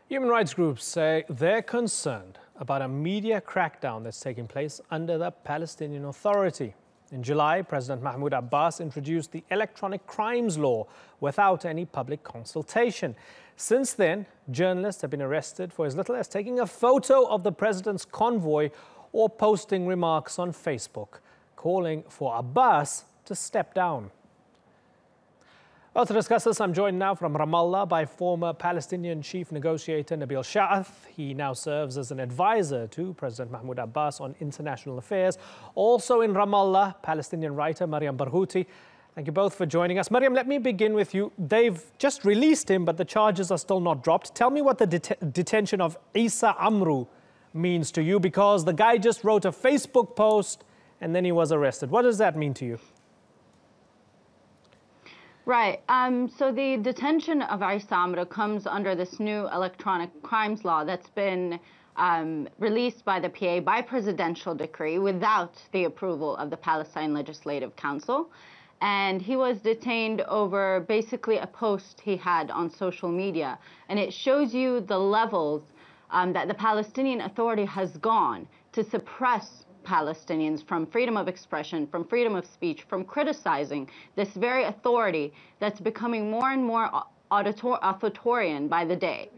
Human rights groups say they're concerned about a media crackdown that's taking place under the Palestinian Authority. In July, President Mahmoud Abbas introduced the electronic crimes law without any public consultation. Since then, journalists have been arrested for as little as taking a photo of the president's convoy or posting remarks on Facebook, calling for Abbas to step down. Well, to discuss this, I'm joined now from Ramallah by former Palestinian chief negotiator Nabil Sha'ath. He now serves as an advisor to President Mahmoud Abbas on international affairs. Also in Ramallah, Palestinian writer Mariam Barghouti. Thank you both for joining us. Mariam, let me begin with you. They've just released him, but the charges are still not dropped. Tell me what the detention of Isa Amru means to you, because the guy just wrote a Facebook post and then he was arrested. What does that mean to you? Right. So the detention of Isa Amru comes under this new electronic crimes law that's been released by the PA by presidential decree without the approval of the Palestine Legislative Council. And he was detained over basically a post he had on social media. And it shows you the levels that the Palestinian Authority has gone to suppress Palestinians from freedom of expression, from freedom of speech, from criticizing this very authority that's becoming more and more authoritarian by the day.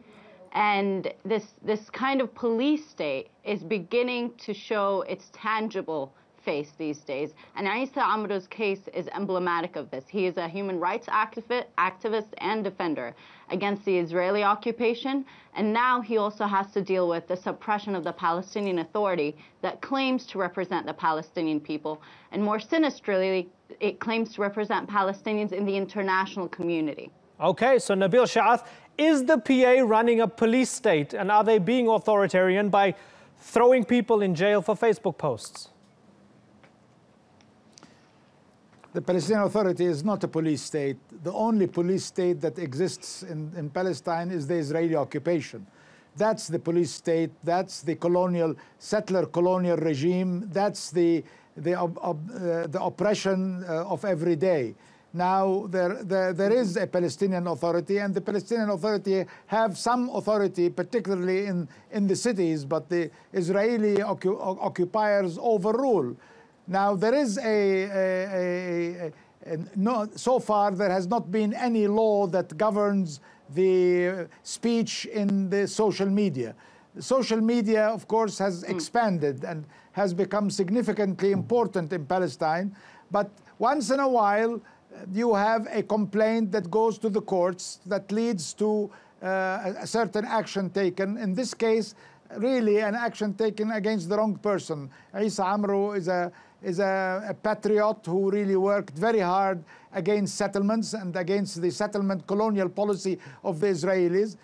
And this kind of police state is beginning to show its tangible face these days. And Isa Amru's case is emblematic of this. He is a human rights activist and defender against the Israeli occupation. And now he also has to deal with the suppression of the Palestinian Authority that claims to represent the Palestinian people. And more sinisterly, it claims to represent Palestinians in the international community. Okay, so Nabil Sha'ath, is the PA running a police state? And are they being authoritarian by throwing people in jail for Facebook posts? The Palestinian Authority is not a police state. The only police state that exists in Palestine is the Israeli occupation. That's the police state. That's the settler colonial regime. That's the oppression of every day. Now, there is a Palestinian Authority, and the Palestinian Authority have some authority, particularly in the cities, but the Israeli occupiers overrule. Now, there is so far there has not been any law that governs the speech in the social media. The social media, of course, has expanded and has become significantly important in Palestine. But once in a while, you have a complaint that goes to the courts that leads to a certain action taken. In this case, really an action taken against the wrong person. Isa Amru is a patriot who really worked very hard against settlements and against the settlement colonial policy of the Israelis.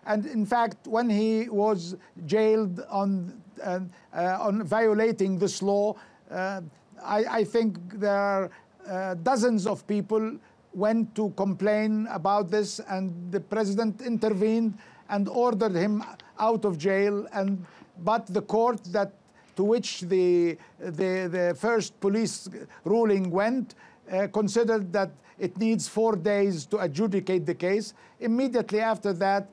And in fact, when he was jailed on violating this law, I think there are dozens of people went to complain about this, and the president intervened and ordered him out of jail. But the court to which the first police ruling went considered that it needs 4 days to adjudicate the case. Immediately after that,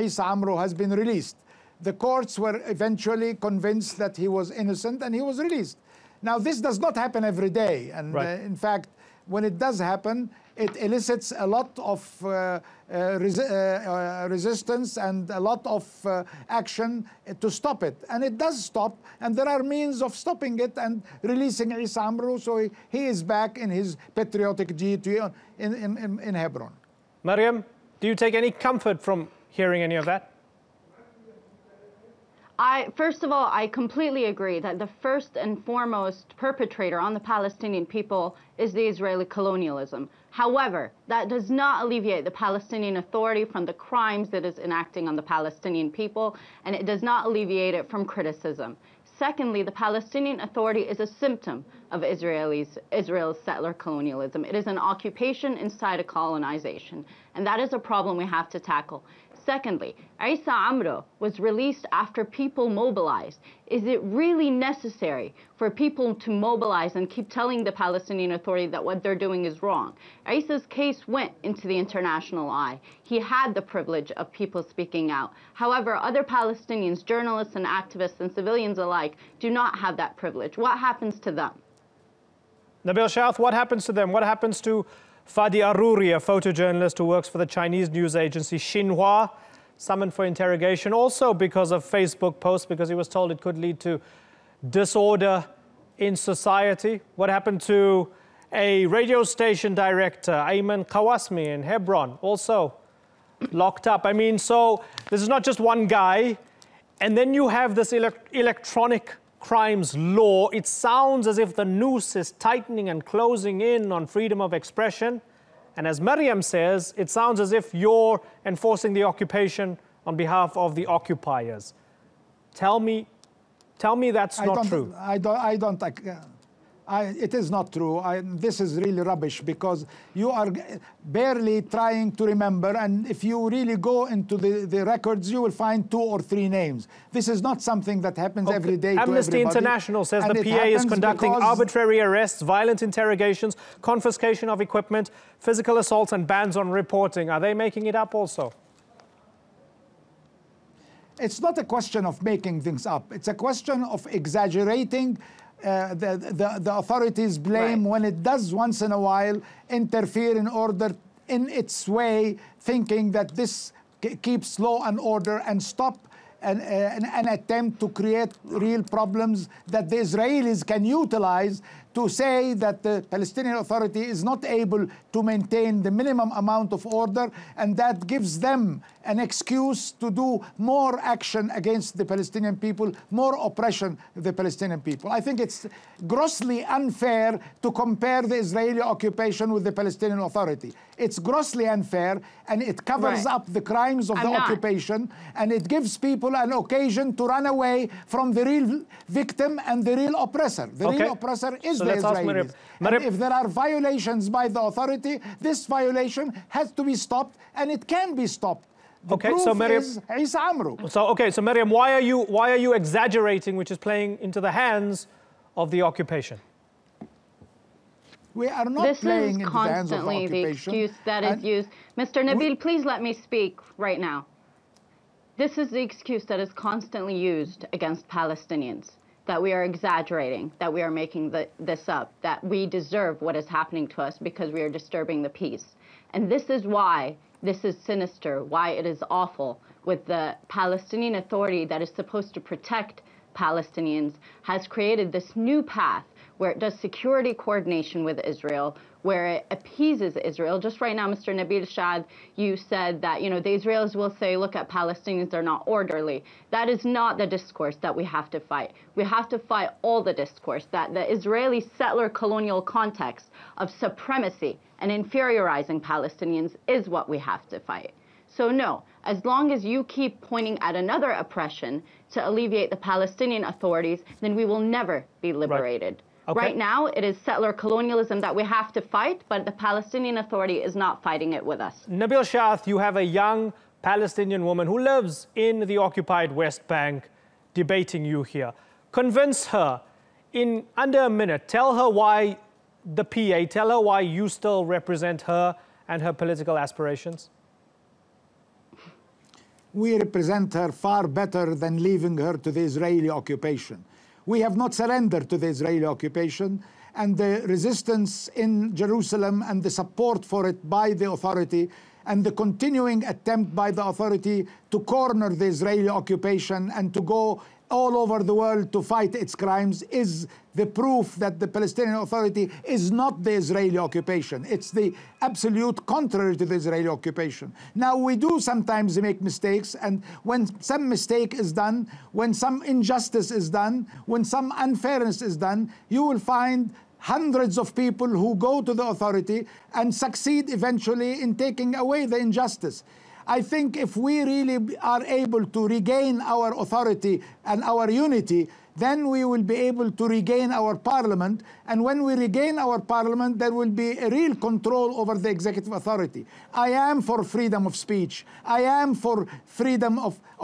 Isa Amru has been released. The courts were eventually convinced that he was innocent, and he was released. Now, this does not happen every day. And in fact, when it does happen, it elicits a lot of resistance and a lot of action to stop it. And it does stop, and there are means of stopping it and releasing Isa Amru, so he is back in his patriotic duty in Hebron. Mariam, do you take any comfort from hearing any of that? First of all, I completely agree that the first and foremost perpetrator on the Palestinian people is the Israeli colonialism. However, that does not alleviate the Palestinian Authority from the crimes it is enacting on the Palestinian people, and it does not alleviate it from criticism. Secondly, the Palestinian Authority is a symptom of Israel's settler colonialism. It is an occupation inside a colonization, and that is a problem we have to tackle. Secondly, Isa Amro was released after people mobilized. Is it really necessary for people to mobilize and keep telling the Palestinian Authority that what they're doing is wrong? Isa's case went into the international eye. He had the privilege of people speaking out. However, other Palestinians, journalists and activists and civilians alike, do not have that privilege. What happens to them? Nabil Shaath, what happens to them? What happens to Fadi Aruri, a photojournalist who works for the Chinese news agency Xinhua, summoned for interrogation also because of Facebook posts, because he was told it could lead to disorder in society? What happened to a radio station director, Ayman Kawasmi in Hebron, also locked up? I mean, so this is not just one guy. And then you have this electronic crimes law. It sounds as if the noose is tightening and closing in on freedom of expression. And as Maryam says, it sounds as if you're enforcing the occupation on behalf of the occupiers. Tell me that's not true. It is not true. This is really rubbish, because you are barely trying to remember, and if you really go into the records, you will find 2 or 3 names. This is not something that happens every day to everybody. Amnesty International says the PA is conducting arbitrary arrests, violent interrogations, confiscation of equipment, physical assaults, and bans on reporting. Are they making it up also? It's not a question of making things up. It's a question of exaggerating the authorities' blame when it does once in a while interfere in its way, thinking that this keeps law and order and stop an attempt to create real problems that the Israelis can utilize to say that the Palestinian Authority is not able to maintain the minimum amount of order, and that gives them an excuse to do more action against the Palestinian people, more oppression of the Palestinian people. I think it's grossly unfair to compare the Israeli occupation with the Palestinian Authority. It's grossly unfair, and it covers up the crimes of the occupation, and it gives people an occasion to run away from the real victim and the real oppressor. The real oppressor is the Israelis. And if there are violations by the authority, this violation has to be stopped, and it can be stopped. The proof is Isa Amro. So Maryam, why are you exaggerating, which is playing into the hands of the occupation? We are not playing into the hands of the occupation. This is constantly the excuse that is used. Mr. Nabil, please let me speak right now. This is the excuse that is constantly used against Palestinians, that we are exaggerating, that we are making this up, that we deserve what is happening to us because we are disturbing the peace. And this is why this is sinister, why it is awful, with the Palestinian Authority that is supposed to protect Palestinians has created this new path where it does security coordination with Israel, where it appeases Israel. Just right now, Mr. Nabil Shaath, you said that, the Israelis will say, look at Palestinians, they're not orderly. That is not the discourse that we have to fight. We have to fight all the discourse, that the Israeli settler colonial context of supremacy and inferiorizing Palestinians is what we have to fight. So no, as long as you keep pointing at another oppression to alleviate the Palestinian authorities, then we will never be liberated. Right now, it is settler colonialism that we have to fight, but the Palestinian Authority is not fighting it with us. Nabil Shaath, you have a young Palestinian woman who lives in the occupied West Bank debating you here. Convince her in under a minute. Tell her why the PA, tell her why you still represent her and her political aspirations. We represent her far better than leaving her to the Israeli occupation. We have not surrendered to the Israeli occupation, and the resistance in Jerusalem and the support for it by the authority and the continuing attempt by the authority to corner the Israeli occupation and to go all over the world to fight its crimes is the proof that the Palestinian Authority is not the Israeli occupation. It's the absolute contrary to the Israeli occupation. Now, we do sometimes make mistakes, and when some mistake is done, when some injustice is done, when some unfairness is done, you will find hundreds of people who go to the authority and succeed eventually in taking away the injustice. I think if we really are able to regain our authority and our unity, then we will be able to regain our parliament. And when we regain our parliament, there will be a real control over the executive authority. I am for freedom of speech. I am for freedom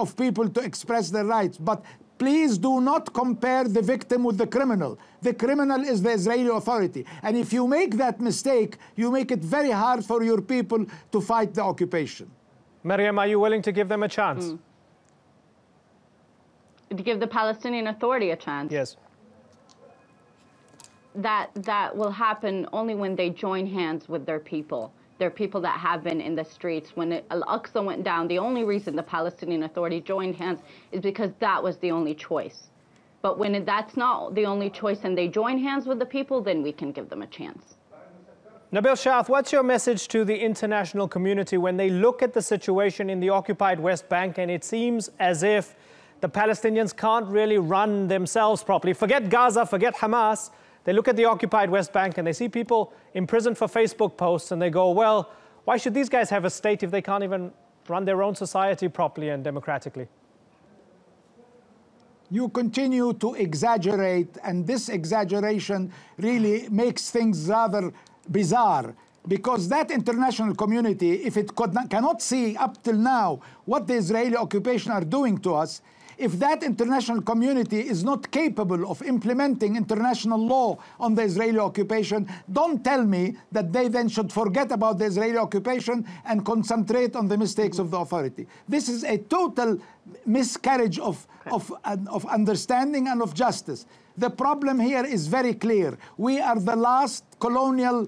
of people to express their rights. But please do not compare the victim with the criminal. The criminal is the Israeli authority. And if you make that mistake, you make it very hard for your people to fight the occupation. Maryam, are you willing to give them a chance? To give the Palestinian Authority a chance? Yes. That will happen only when they join hands with their people. There are people that have been in the streets. When Al-Aqsa went down, the only reason the Palestinian Authority joined hands is because that was the only choice. But when that's not the only choice and they join hands with the people, then we can give them a chance. Nabil Shaath, what's your message to the international community when they look at the situation in the occupied West Bank and it seems as if the Palestinians can't really run themselves properly? Forget Gaza, forget Hamas. They look at the occupied West Bank and they see people imprisoned for Facebook posts and they go, well, why should these guys have a state if they can't even run their own society properly and democratically? You continue to exaggerate, and this exaggeration really makes things rather bizarre, because that international community, if it cannot see up till now what the Israeli occupation are doing to us, if that international community is not capable of implementing international law on the Israeli occupation, don't tell me that they then should forget about the Israeli occupation and concentrate on the mistakes of the authority. This is a total miscarriage of understanding and of justice. The problem here is very clear. We are the last colonial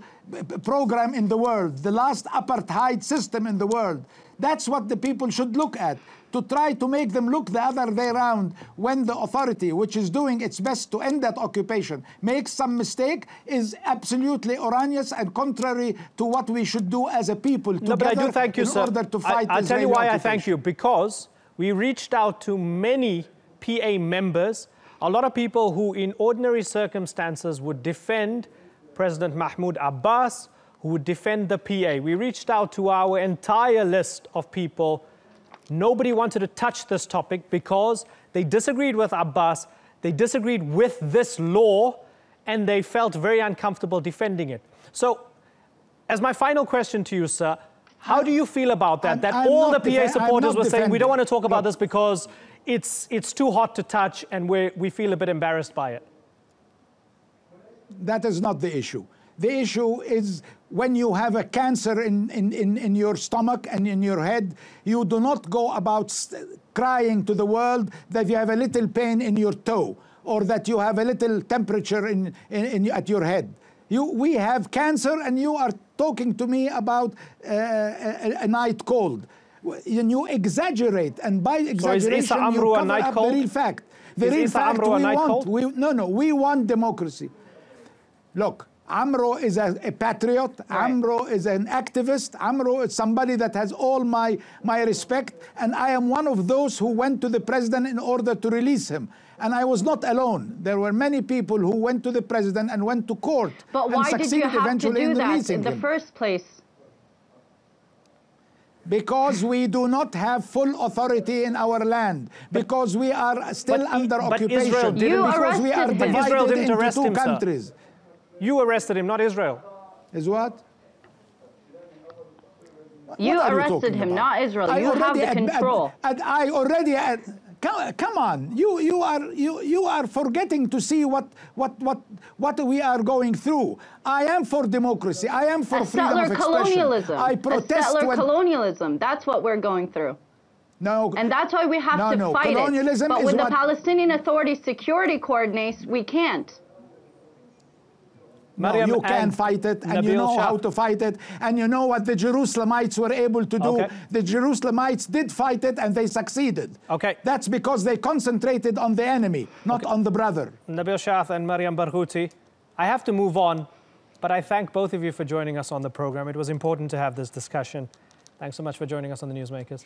program in the world, the last apartheid system in the world. That's what the people should look at, to try to make them look the other way around when the authority, which is doing its best to end that occupation, makes some mistake, is absolutely erroneous and contrary to what we should do as a people together. No, but I do thank you, sir. Order to fight I'll tell you why occupation. I thank you. Because we reached out to many PA members, a lot of people who in ordinary circumstances would defend President Mahmoud Abbas, who would defend the PA. We reached out to our entire list of people. Nobody wanted to touch this topic because they disagreed with Abbas, they disagreed with this law, and they felt very uncomfortable defending it. So, as my final question to you, sir, how do you feel about that? That all the PA supporters were saying, we don't want to talk about this because it's too hot to touch and we feel a bit embarrassed by it. That is not the issue. The issue is when you have a cancer in your stomach and in your head, you do not go about crying to the world that you have a little pain in your toe or that you have a little temperature at your head. We have cancer and you are talking to me about a night cold. You exaggerate, and by exaggeration you cover up the real fact. The real fact we want democracy. Look, Amro is a patriot. Right. Amro is an activist. Amro is somebody that has all my respect. And I am one of those who went to the president in order to release him. And I was not alone. There were many people who went to the president and went to court. But why did you have to do that in the first place? Because we do not have full authority in our land. Because we are still under occupation. Because we are divided into two countries. Sir. You arrested him, not Israel. Is what? You arrested him, not Israel. You have the control. Come on, you are forgetting to see what we are going through. I am for democracy. I am for freedom of expression. Colonialism. I protest settler colonialism. That's what we're going through. No. And that's why we have to fight it. But when the Palestinian Authority security coordinates, we can't. No, you can fight it, and you know how to fight it, and you know what the Jerusalemites were able to do. Okay. The Jerusalemites did fight it, and they succeeded. Okay. That's because they concentrated on the enemy, not on the brother. Nabil Shaath and Maryam Barghouti, I have to move on, but I thank both of you for joining us on the program. It was important to have this discussion. Thanks so much for joining us on the Newsmakers.